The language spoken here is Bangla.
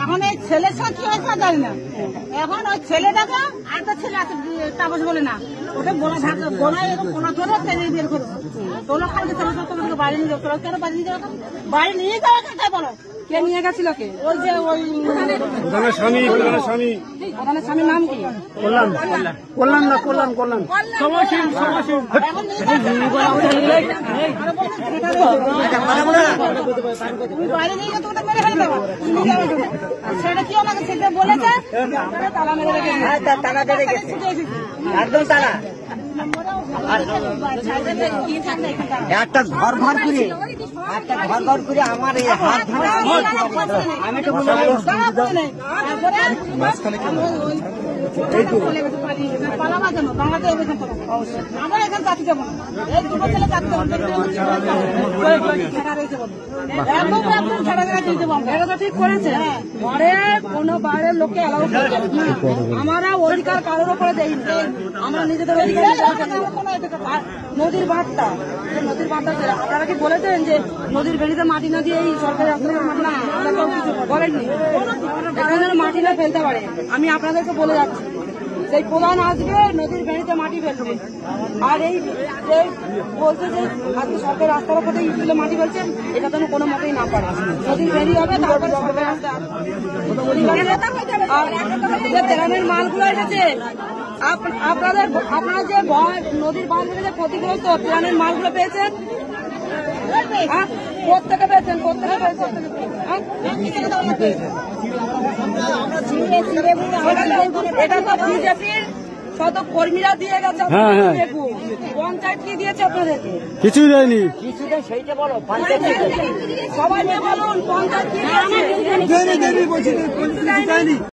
এখন এই ছেলের সাথে কি হয়েছে জানি না। এখন ওই ছেলেটাকে আরেকটা ছেলে আছে তাপস বলে না, ওটা বোনা ঢাকা বোনা এরকম বোনা ধরে টেনে বের করে তোলো খালকে ছেলে সব তোমাকে বাড়ি নিয়ে যাও। তোরা কেন বাড়ি নিয়ে যাওয়া? বাড়ি নিয়ে যাওয়া কেন বলো? কে নিয়ে গেছিল? কে? ওই যে ওই স্বামী ওখানে স্বামীর নাম কি? কল্যাণ না কল্যাণ কল্যাণ বাড়ি নিয়ে গেছে ওটা মেরে ফেলে দেবো। সেটা কি আমাকে সেটা বলেছে তালা মেরে রেখে তালা মেরে গেছে একদম তালা একটা ঘর ঘর করে আমার এই হাত আমি তো পালাবা কেন? বাংলাদেশ আমরা এখানে চাকরি যাবো না। এই দুটো ছেলে চাকরি ঠিক করেছে। ঘরে কোনো বাইরের লোককে অ্যালাউ করছে আমরা অধিকার কারোর উপরে দেই না। আমরা নিজেদের অধিকার নদীর বাঁধটা আপনারা কি বলেছেন যে নদীর বেড়িতে মাটি না দিয়ে এই সরকারি আপনাদের মাটি না কিছু বলেননি? এখানে মাটি না ফেলতে পারে। আমি আপনাদেরকে বলে যাচ্ছি সেই প্রধান আসবে নদীর বেড়িতে মাটি ফেলবে। আর এই বলছে যে আজকে সরকার রাস্তার উপরে স্কুলে মাটি ফেলছেন, এটা যেন কোনো মতেই না পারে। নদীর বেড়ি হবে তারপরে সরকার আসবে। গ্রামের মালগুলো এসেছে আপনারা যে নদীর বাঁধ যে ক্ষতিগ্রস্ত গ্রামের মালগুলো পেয়েছেন, প্রত্যেকে পেয়েছেন এটা তো বিজেপির শত কর্মীরা দিয়ে গেছে। পঞ্চায়েত কি দিয়েছে আপনাদেরকে? কিছুই দেয়নি। সেইটা বলো সবাই বলুন পঞ্চায়েত কি দিয়েছে?